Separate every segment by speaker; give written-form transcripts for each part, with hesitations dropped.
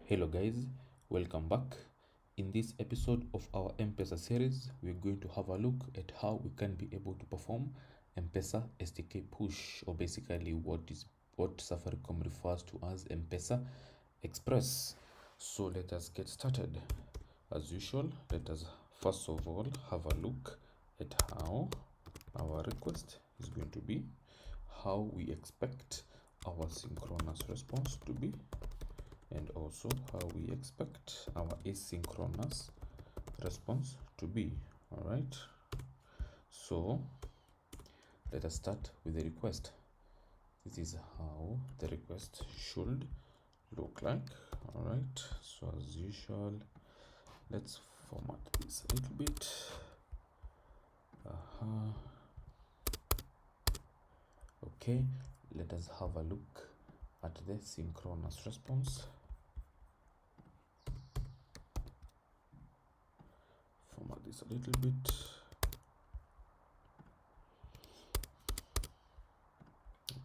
Speaker 1: Hello guys, welcome back. In this episode of our Mpesa series, we're going to have a look at how we can be able to perform Mpesa STK Push, or basically what Safaricom refers to as Mpesa Express. So let us get started. As usual, let us first of all have a look at how our request is going to be, how we expect our synchronous response to be, and also how we expect our asynchronous response to be. All right, so let us start with the request. This is how the request should look like. All right, so as usual, let's format this a little bit. Okay, let us have a look at the synchronous response. Format this a little bit.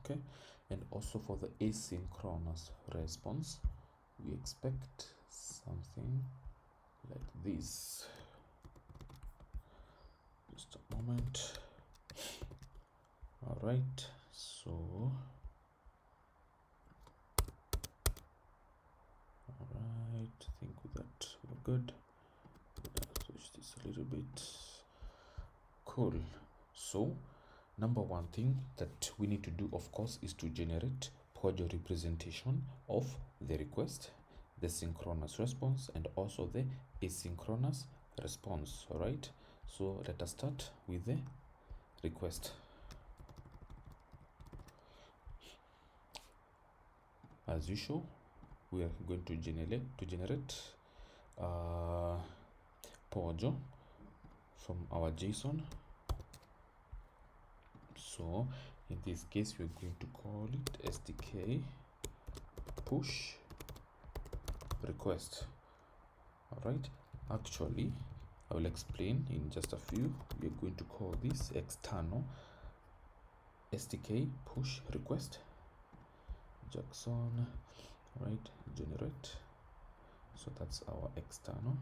Speaker 1: Okay, and also for the asynchronous response, we expect something like this. Just a moment. All right, so all right, I think with that we're good. Let's switch this a little bit. Cool. So number one thing that we need to do, of course, is to generate Pojo representation of the request, the synchronous response, and also the asynchronous response. All right, so let us start with the request. As usual, we are going to generate Pojo from our JSON. So in this case, we're going to call it STK Push request. All right, actually I will explain in just a few. We are going to call this external STK push request. Jackson, right, generate. So that's our external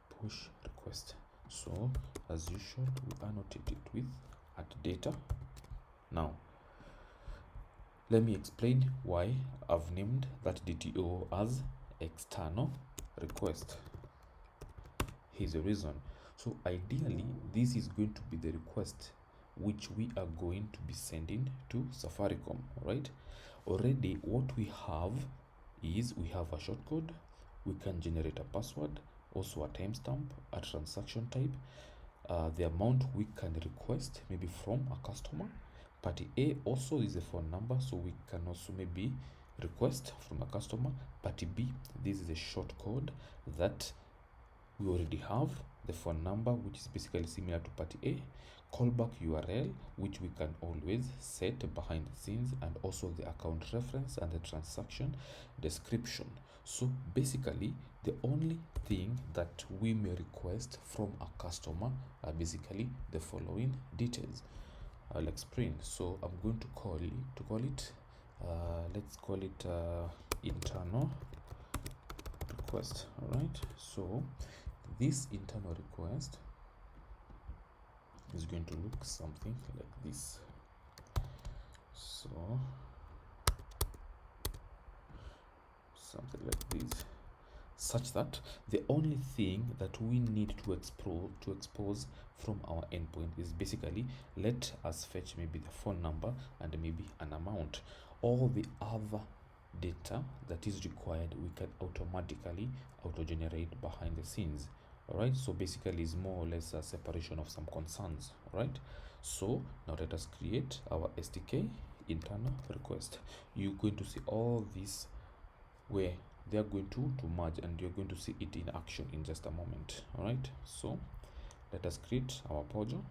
Speaker 1: push request. So as usual, we annotate it with @data. Now let me explain why I've named that DTO as external request. Here's the reason. So ideally, this is going to be the request which we are going to be sending to Safaricom, right? Already what we have is we have a shortcode, we can generate a password, also a timestamp, a transaction type, the amount we can request maybe from a customer. Party A also is a phone number, so we can also maybe request from a customer. Party B, this is a short code that we already have, the phone number, which is basically similar to party A, callback URL, which we can always set behind the scenes, and also the account reference and the transaction description. So basically, the only thing that we may request from a customer are basically the following details. I'll explain. So I'm going to call it let's call it internal request. All right, so this internal request is going to look something like this. So something like this, such that the only thing that we need to expose from our endpoint is basically, let us fetch maybe the phone number and maybe an amount. All the other data that is required we can automatically auto-generate behind the scenes. All right, so basically it's more or less a separation of some concerns. All right, so now let us create our STK internal request. You're going to see all this where they are going to merge, and you're going to see it in action in just a moment. All right, so let us create our Pojo.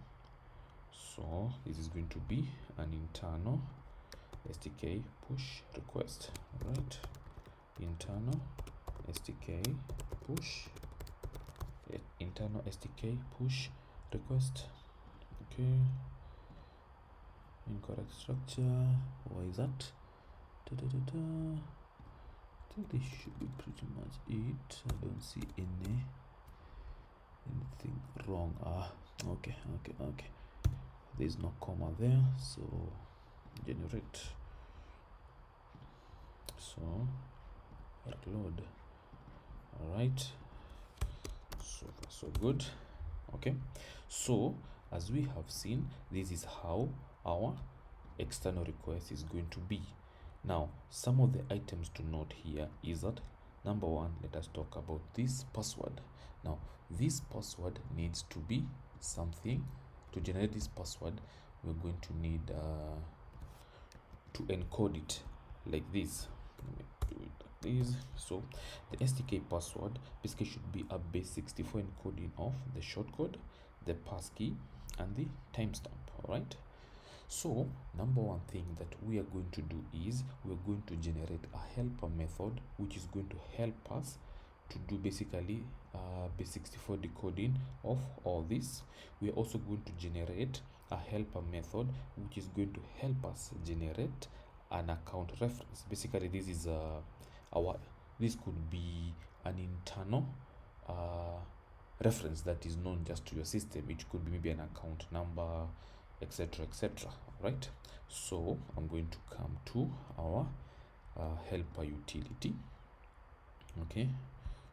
Speaker 1: So this is going to be an internal STK push request. All right, internal STK push, internal STK push request. Okay, incorrect structure. Why is that? this should be pretty much it. I don't see anything wrong. Okay. There's no comma there, so generate. So upload. All right. So far so good. Okay. So as we have seen, this is how our external request is going to be. Now, some of the items to note here is that number one, let us talk about this password. Now, this password needs to be something. To generate this password, we're going to need to encode it like this. Let me do it like this. So the STK password basically should be a base 64 encoding of the shortcode, the passkey, and the timestamp. All right. So number one thing that we are going to do is we're going to generate a helper method which is going to help us to do basically base 64 decoding of all this. We are also going to generate a helper method which is going to help us generate an account reference. Basically, this is this could be an internal reference that is known just to your system. It could be maybe an account number, etc. Right. So I'm going to come to our helper utility. Okay.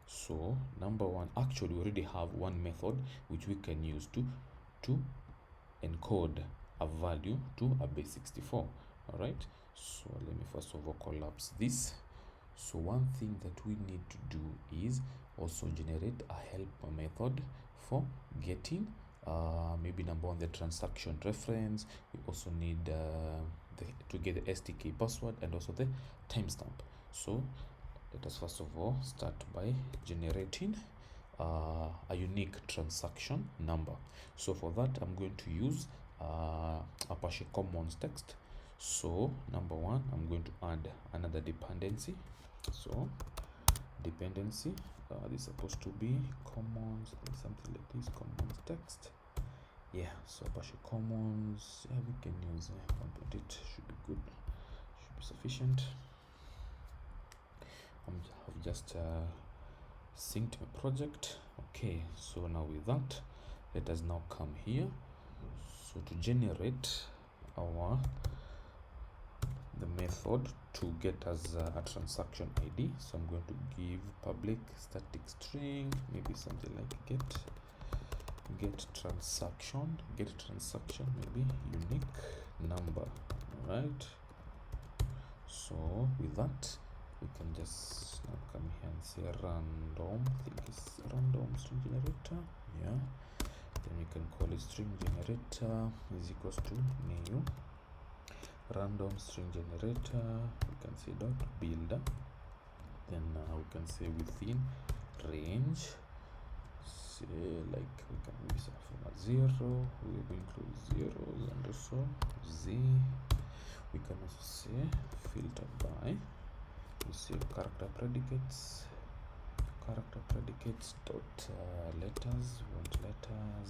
Speaker 1: So number one, actually we already have one method which we can use to encode a value to a base 64. All right. So let me first of all collapse this. So one thing that we need to do is also generate a helper method for getting maybe number one, the transaction reference. We also need to get the STK password and also the timestamp. So let us first of all start by generating a unique transaction number. So for that, I'm going to use Apache Commons text. So number one, I'm going to add another dependency. So dependency, this is supposed to be commons, something like this, commons text. Yeah, so Apache Commons, yeah, we can use it, should be good, should be sufficient. I've just synced my project. Okay, so now with that, let us now come here. So to generate the method to get us a transaction ID, so I'm going to give public static string, maybe something like get transaction, maybe unique number. All right. So with that, we can just now come here and say random. I think it's random string generator. Yeah. Then we can call it string generator is equals to new random string generator. We can say dot builder. Then we can say within range. Say like we can maybe start from a 0. We will include zeros and also z. We can also say filter by. We say character predicates dot letters. Want letters.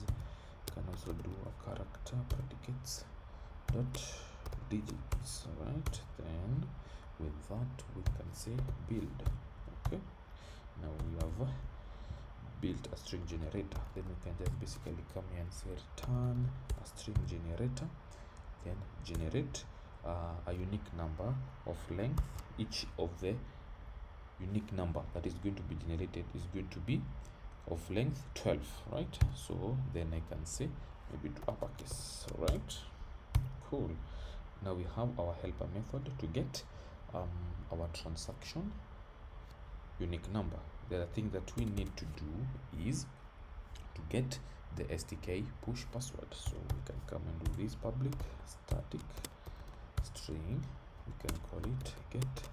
Speaker 1: Can also do a character predicates dot digits. Right. Then with that we can say build. Okay. Now we have built a string generator. Then we can just basically come here and say return a string generator. Then generate a unique number of length. Each of the unique number that is going to be generated is going to be of length 12, right? So then I can say maybe to uppercase. All right, cool. Now we have our helper method to get our transaction unique number. The other thing that we need to do is to get the STK push password. So we can come and do this public static string. We can call it get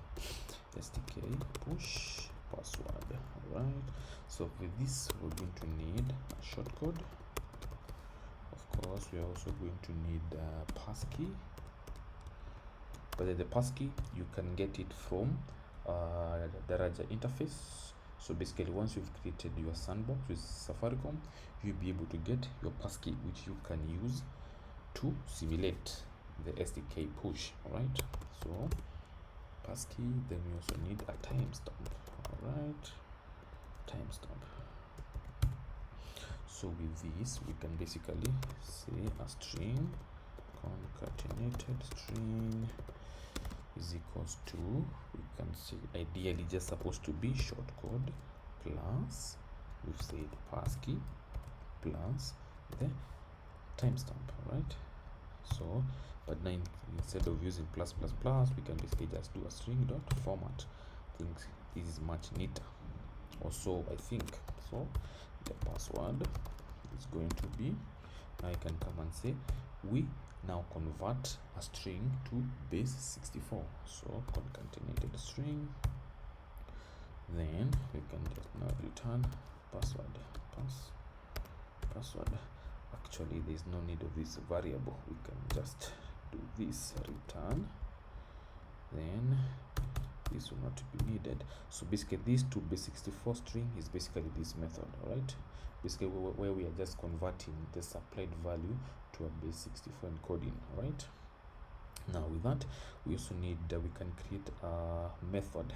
Speaker 1: STK push password. All right. So with this, we're going to need a shortcode. Of course, we are also going to need a passkey. But the passkey, you can get it from the Daraja interface. So basically, once you've created your sandbox with Safaricom, you'll be able to get your passkey, which you can use to simulate the STK push. All right. So passkey. Then we also need a timestamp. All right, timestamp. So with this, we can basically say a string concatenated string is equals to, we can say ideally just supposed to be shortcode plus, we've said passkey plus the timestamp, right? So but now instead of using plus plus plus, we can basically just do a string dot format. I think this is much neater, or so I think. So the password is going to be, I can come and say we now convert a string to base 64. So concatenated string, then we can just now return password. Password. Actually, there is no need of this variable. We can just do this return, then this will not be needed. So basically this to base 64 string is basically this method, all right? Basically where we are just converting the supplied value to a base 64 encoding, right? Now with that, we also need we can create a method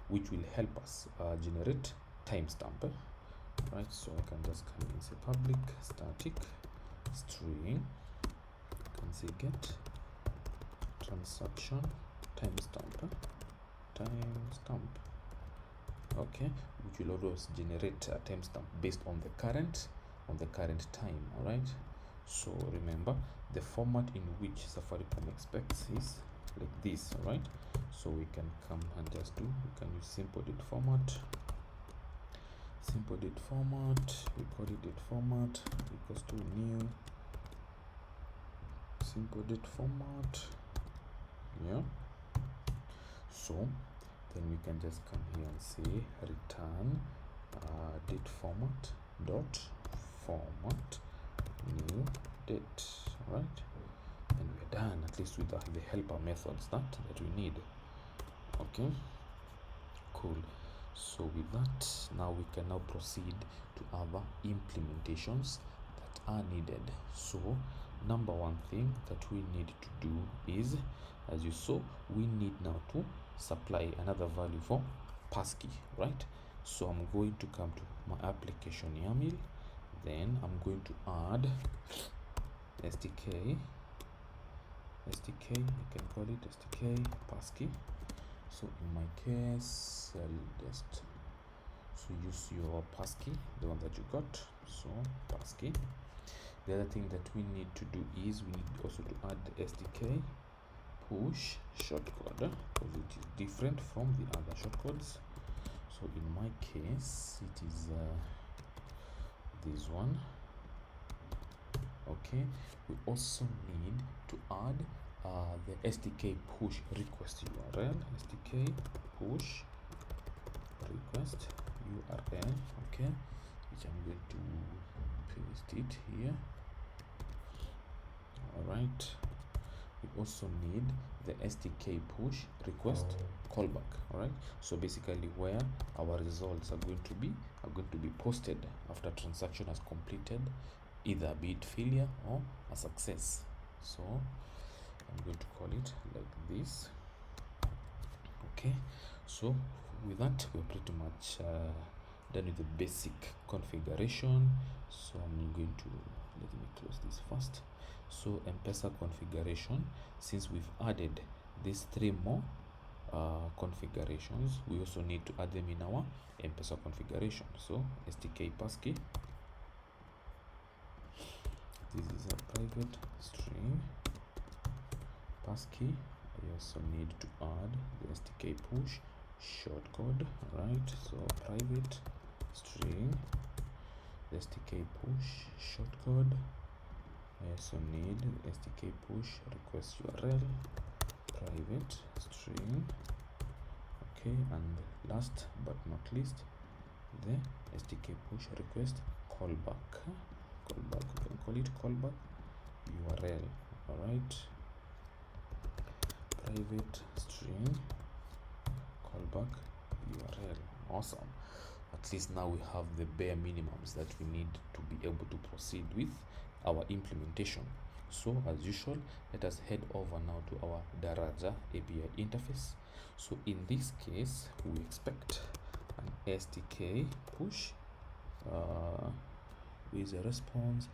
Speaker 1: which will help us generate timestamp, right? So I can just come and say public static string, I can say get transaction timestamp, okay, which will always generate a timestamp based on the current time. All right, so remember the format in which Safaricom expects is like this, all right? So we can come and just do, we can use simple date format, we call it date format equals to new simple date format, yeah. So then we can just come here and say return date format dot format new date, right? And we're done, at least with the helper methods that we need. Okay, cool. So with that, now we can now proceed to other implementations that are needed. So number one thing that we need to do is, as you saw, we need now to supply another value for passkey, right? So I'm going to come to my application YAML, then I'm going to add STK, I can call it STK passkey. So in my case, I'll just use your passkey, the one that you got. So passkey. The other thing that we need to do is we need also to add the STK push shortcode, because it is different from the other shortcodes. So in my case, it is this one. Okay, we also need to add the STK push request URL, STK push request URL, okay, which I'm going to paste it here. All right, we also need the STK push request callback. All right, so basically where our results are going to be posted after transaction has completed, either be it failure or a success. So I'm going to call it like this. Okay, so with that we're pretty much done with the basic configuration. So I'm going to, let me close this first. So Mpesa configuration, since we've added these three more configurations, we also need to add them in our Mpesa configuration. So STK passkey, this is a private string passkey. I also need to add the STK push shortcode, right? So private string, the STK push shortcode. I also need STK push request URL, private string. Okay, and last but not least, the STK push request callback. We can call it callback URL. All right, private string callback URL. Awesome. At least now we have the bare minimums that we need to be able to proceed with our implementation. So as usual, let us head over now to our Daraja API interface. So in this case, we expect an STK push with a response.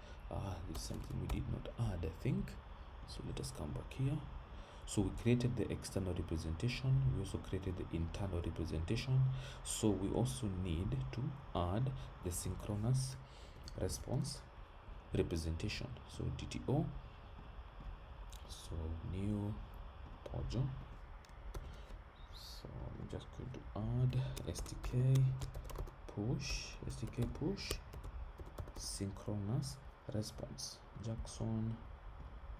Speaker 1: This is something we did not add, I think. So let us come back here. So we created the external representation, we also created the internal representation. So we also need to add the synchronous response representation. So DTO, so new Pojo. So I'm just going to add STK push synchronous response Jackson.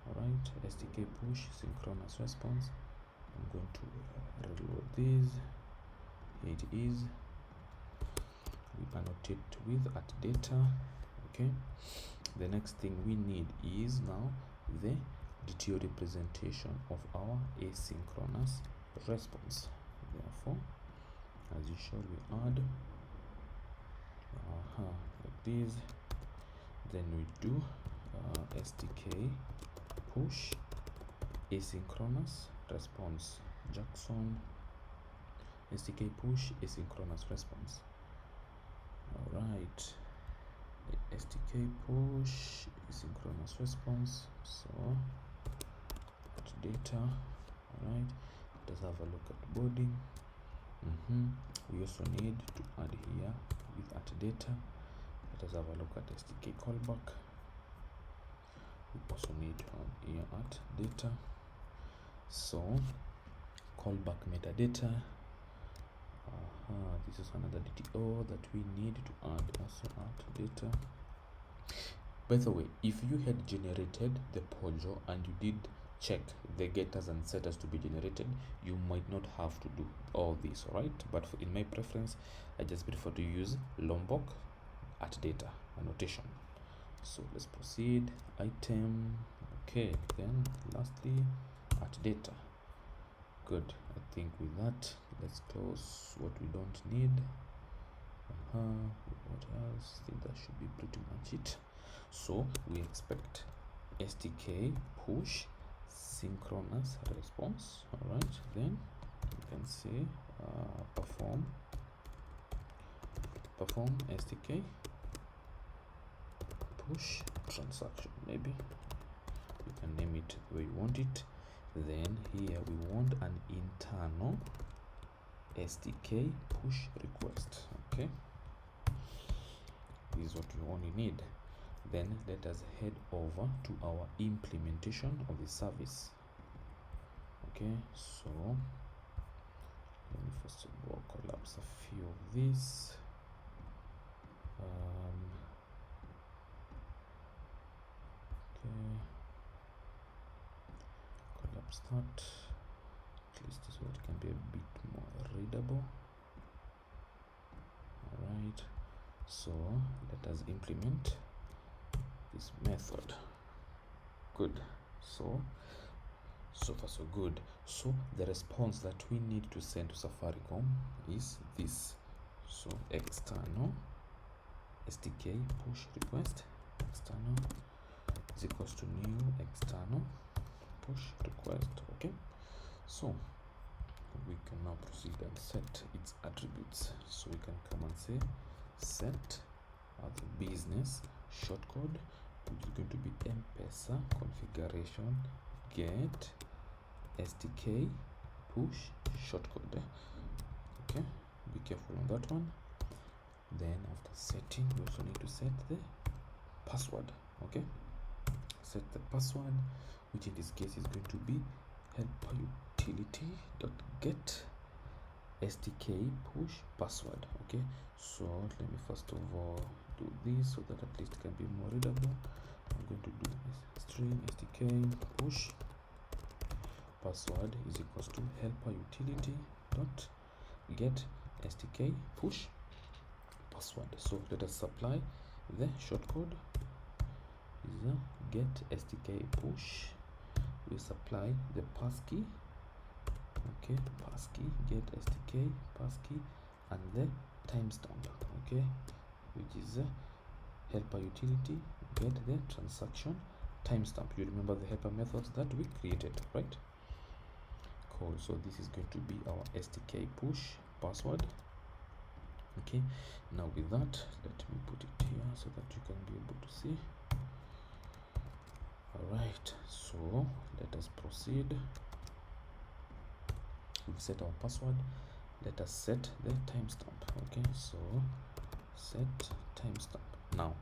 Speaker 1: All right, STK push synchronous response. I'm going to reload this. Here it is. We annotate with at data. Okay, the next thing we need is now the DTO representation of our asynchronous response. Therefore, as usual, we add like this. Then we do STK push asynchronous response Jackson. STK push asynchronous response. All right, STK push asynchronous response. So at data. All right, let's have a look at boarding. We also need to add here with at data. Let us have a look at STK callback. We also need to add here at data. So callback metadata. This is another DTO that we need to add also at data. By the way, if you had generated the Pojo and you did check the getters and setters to be generated, you might not have to do all this, right? But in my preference, I just prefer to use Lombok at data annotation. So let's proceed. Item. Okay, then lastly at data. Good. I think with that, let's close what we don't need. What else? I think that should be pretty much it. So we expect STK push synchronous response. All right, then you can say perform STK push transaction. Maybe you can name it the way you want it. Then here we want an internal STK push request. Okay, this is what we only need. Then let us head over to our implementation of the service. Okay, so let me first of all collapse a few of these. Okay, collapse that at least so it can be a bit more readable. All right, so let us implement this method. Good. So far so good. So the response that we need to send to Safaricom is this. So external STK push request external is equals to new external push request. Okay, so we can now proceed and set its attributes. So we can come and say set the business shortcode, which is going to be Mpesa configuration get STK push shortcode. Okay, be careful on that one. Then after setting, we also need to set the password. Okay, set the password, which in this case is going to be helper utility.get STK push password. Okay, so let me first of all do this so that at least it can be more readable. I'm going to do this string STK push password is equals to helper utility dot get STK push password. So let us supply the shortcode is get STK push. We supply the passkey. Okay, passkey get STK passkey and the timestamp. Okay, which is helper utility get the transaction timestamp. You remember the helper methods that we created, right? Cool. So this is going to be our STK push password. Okay, now with that, let me put it here so that you can be able to see. All right, so let us proceed. We've set our password. Let us set the timestamp. Okay, so set timestamp. Now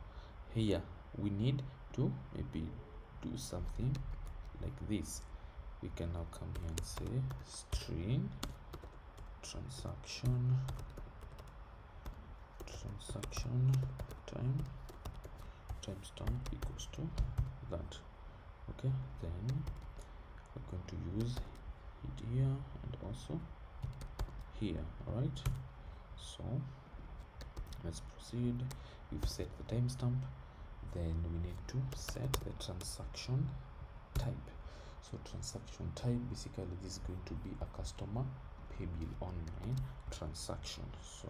Speaker 1: here we need to maybe do something like this. We can now come here and say string transaction timestamp equals to that. Okay, then we're going to use it here and also here. All right, so let's proceed. We've set the timestamp, then we need to set the transaction type. So transaction type, basically this is going to be a customer pay bill online transaction. So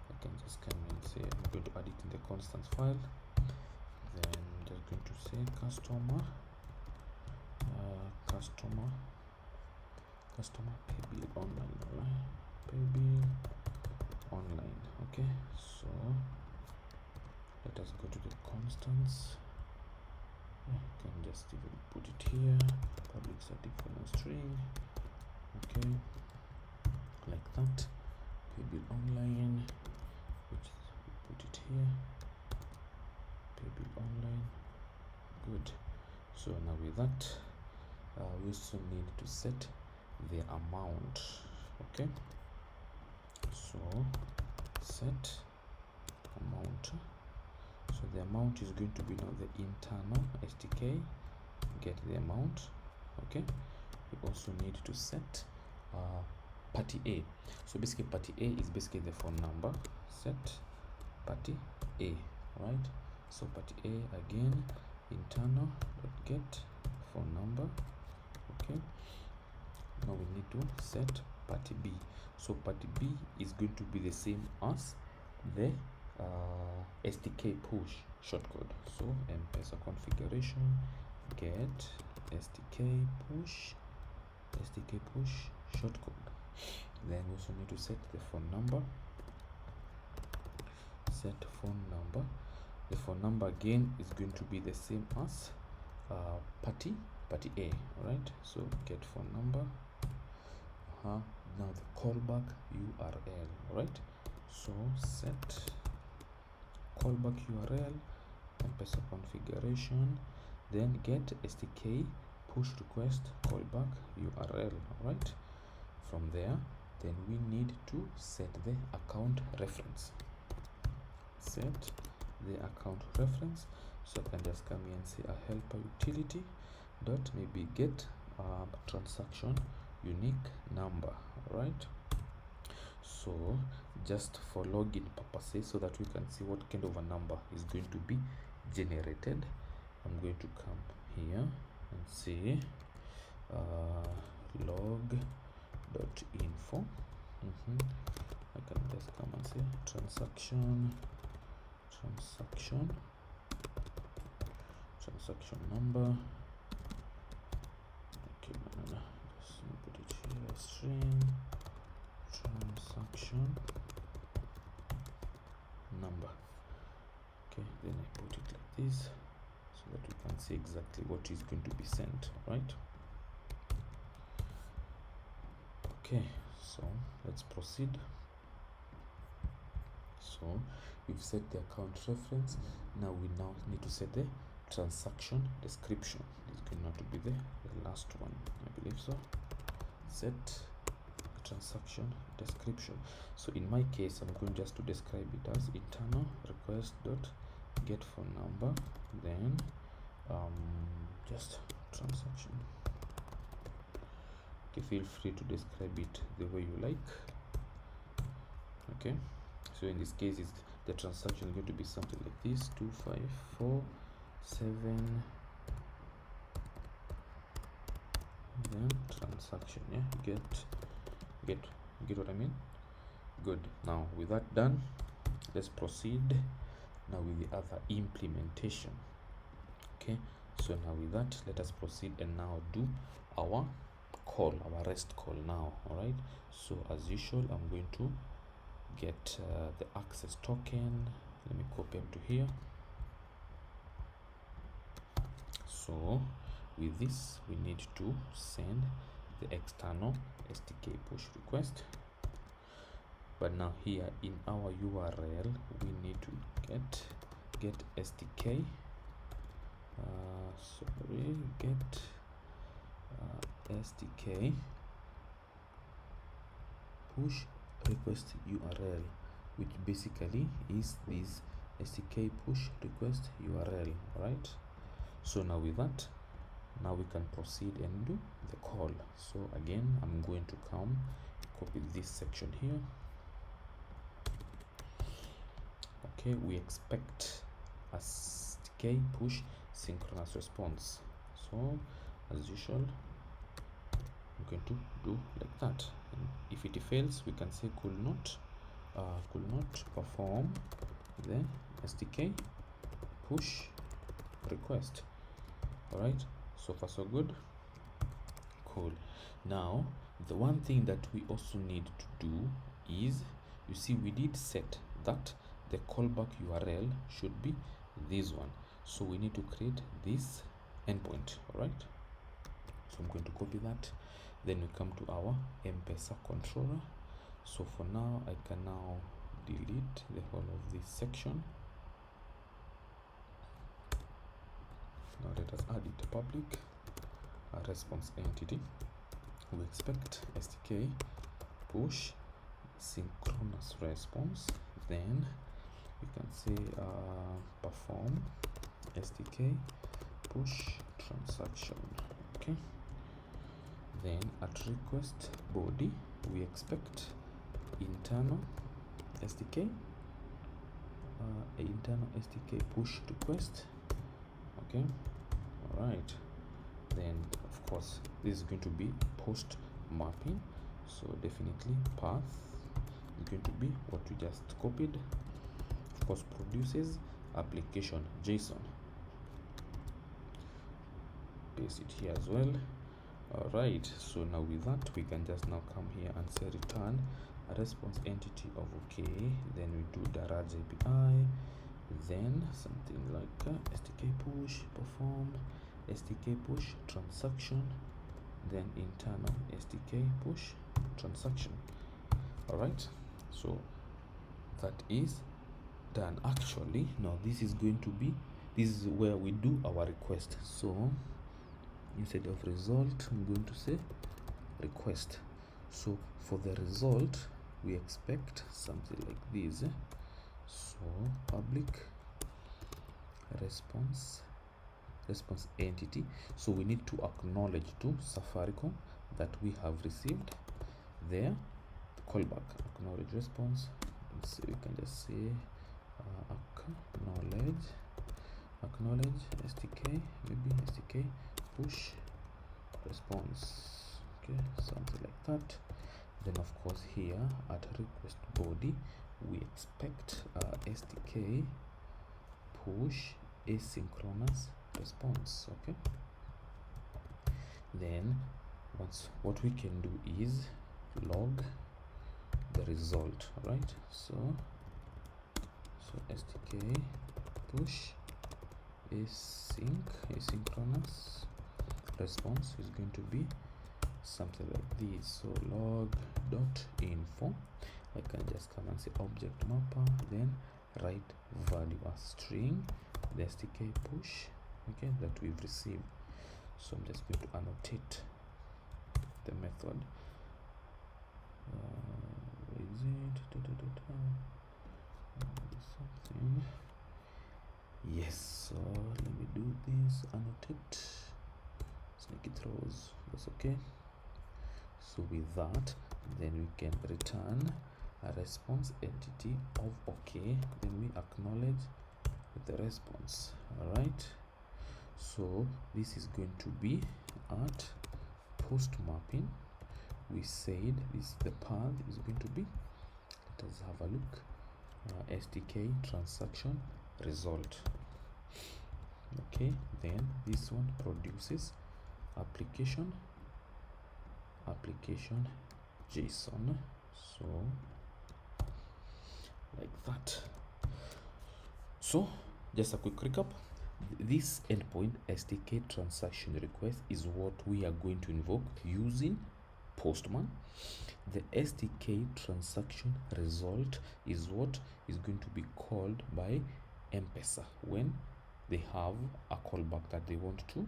Speaker 1: I can just come and say I'm going to add it in the constants file, then I'm just going to say customer pay bill online, right? Pay bill online. Okay, so let us go to the constants. I can just even put it here, public static final string. Okay, like that. Pay bill online, which we put it here, pay bill online. Good. So now with that, we also need to set the amount. Okay, so set amount. So the amount is going to be now the internal STK get the amount. Okay, we also need to set party A. So basically party A is basically the phone number. Set party A, right? So party A again, internal dot get phone number. Okay, now we need to set party B. So party B is going to be the same as the STK push shortcode. So Mpesa configuration get STK push shortcode. Then we also need to set the phone number. Set phone number. The phone number again is going to be the same as party A, right? So get phone number. Now the callback URL, right? So set callback URL, Mpesa configuration, then get STK push request callback URL, right? From there, then we need to set the account reference. Set the account reference. So I can just come here and say a helper utility dot maybe get transaction unique number, right? So just for login purposes, so that we can see what kind of a number is going to be generated, I'm going to come here and say log.info. I can just come and say transaction number. Okay, no. Just put it here, string transaction number. Okay, then I put it like this so that we can see exactly what is going to be sent, right? Okay, so let's proceed. So we've set the account reference. Now we need to set the transaction description. This is going to be the last one, I believe so. Set transaction description. So in my case, I'm going just to describe it as internal request dot get phone number, then just transaction. Okay, feel free to describe it the way you like. Okay, so in this case, the transaction is going to be something like this: 2547. Then transaction, yeah, get what I mean? Good. Now with that done, let's proceed now with the other implementation. Okay, So now with that, let us proceed and now do our call, our REST call now. All right, so as usual, I'm going to get the access token. Let me copy up to here. So with this, we need to send the external STK push request. But now here in our URL, we need to get STK. Get STK push request URL, which basically is this STK push request URL. Right, so now with that, now we can proceed and do the call. So again, I'm going to come copy this section here. Okay, we expect a STK push synchronous response. So as usual, I'm going to do like that, and if it fails, we can say could not perform the STK push request. All right, so far so good. Cool. Now the one thing that we also need to do is, you see, we did set that the callback URL should be this one, so we need to create this endpoint. All right, so I'm going to copy that, then we come to our Mpesa controller. So for now, I can now delete the whole of this section. Now let us add it to public, a response entity. We expect STK push synchronous response, then we can say perform STK push transaction. Okay, then at request body, we expect internal STK push request. Okay, all right, then of course this is going to be post mapping, so definitely path is going to be what we just copied. Of course, produces application JSON, paste it here as well. All right, so now with that, we can just now come here and say return a response entity of okay, then we do Daraja API, then something like STK push perform STK push transaction, then internal STK push transaction. All right, so that is done. Actually, now this is where we do our request. So instead of result, I'm going to say request. So for the result, we expect something like this. So public response entity. So we need to acknowledge to Safaricom that we have received their callback. Acknowledge response. So we can just say acknowledge STK, maybe STK push response. Okay, something like that. Then of course here at request body, we expect STK push asynchronous response. Okay, then what we can do is log the result. Right, so STK push asynchronous response is going to be something like this. So log.info, I can just come and say object mapper, then write value as string, the STK push, okay, that we've received. So I'm just going to annotate the method. Is it something? Yes, so let me do this, annotate, snake throws, that's okay. So with that, then we can return a response entity of okay, then we acknowledge the response. All right, so this is going to be at post mapping. We said this, the path is going to be, let us have a look, STK transaction result. Okay, then this one produces application JSON. So like that. So just a quick recap. This endpoint STK transaction request is what we are going to invoke using Postman. The STK transaction result is what is going to be called by Mpesa when they have a callback that they want to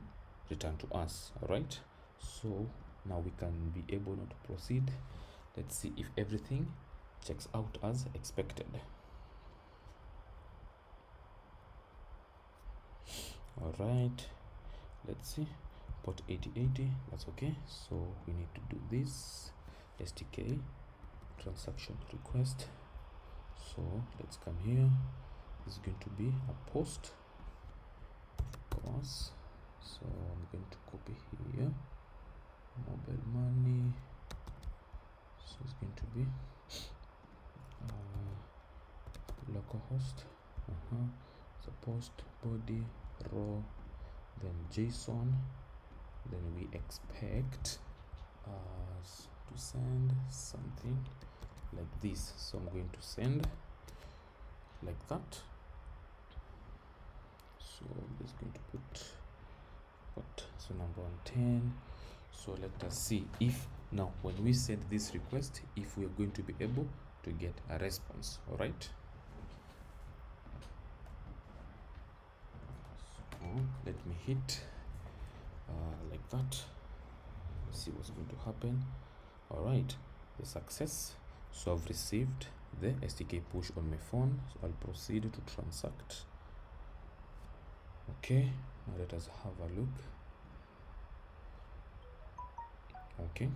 Speaker 1: return to us. All right, so now we can be able to proceed. Let's see if everything checks out as expected. All right, let's see, port 8080, that's okay. So we need to do this STK transaction request. So let's come here. This is going to be a post course. So I'm going to copy here mobile money. So it's going to be localhost. So post body raw, then JSON. Then we expect us to send something like this. So I'm going to send like that. So I'm just going to put so number 10. So let us see if now when we send this request, if we are going to be able to get a response. All right, so let me hit like that, see what's going to happen. All right, the success. So I've received the STK push on my phone, so I'll proceed to transact. Okay, now let us have a look. Okay,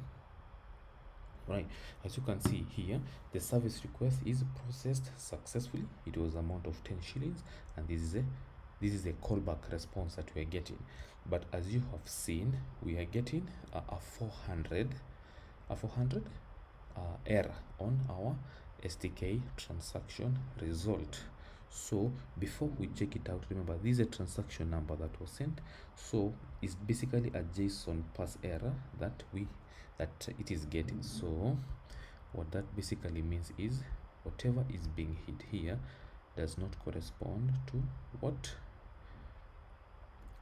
Speaker 1: right, as you can see here, the service request is processed successfully. It was amount of 10 shillings, and this is a callback response that we are getting. But as you have seen, we are getting a 400 error on our STK transaction result. So before we check it out, remember this is a transaction number that was sent, so it's basically a JSON pass error that it is getting. So what that basically means is whatever is being hit here does not correspond to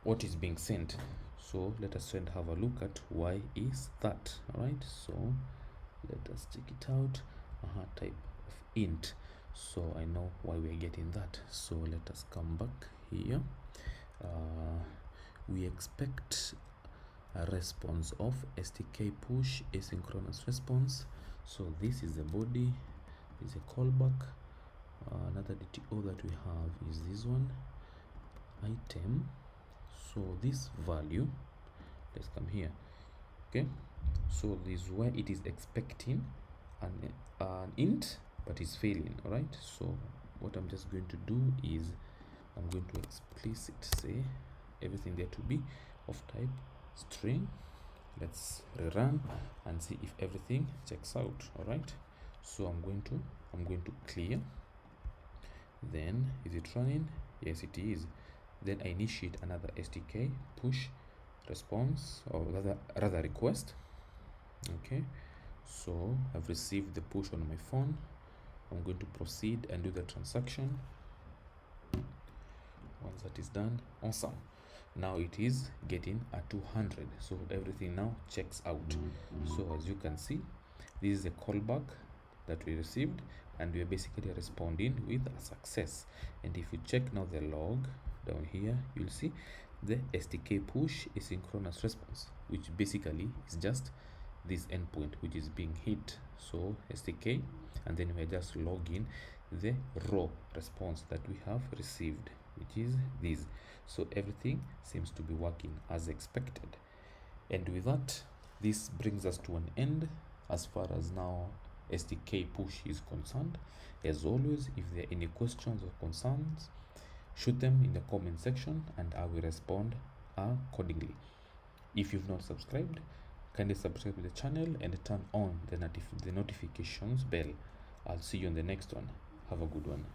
Speaker 1: what is being sent. So let us try and have a look at why is that. All right, so let us check it out. Type of int. So I know why we're getting that. So let us come back here. We expect a response of STK push asynchronous response. So this is the body, is a callback. Another DTO that we have is this one, item. So this value, let's come here. Okay, so this is where it is expecting an int, but it's failing. All right, so what I'm just going to do is I'm going to explicit say everything there to be of type string. Let's rerun and see if everything checks out. All right, so I'm going to clear. Then is it running? Yes, it is. Then I initiate another STK push response, or rather request. Okay, so I've received the push on my phone. I'm going to proceed and do the transaction. Once that is done, awesome, now it is getting a 200. So everything now checks out. So as you can see, this is a callback that we received, and we are basically responding with a success. And if you check now the log down here, you'll see the STK push asynchronous response, which basically is just this endpoint which is being hit. So STK, and then we are just logging the raw response that we have received, which is this. So everything seems to be working as expected. And with that, this brings us to an end as far as now STK push is concerned. As always, if there are any questions or concerns, shoot them in the comment section and I will respond accordingly. If you've not subscribed, kindly subscribe to the channel and turn on the notifications bell. I'll see you on the next one. Have a good one.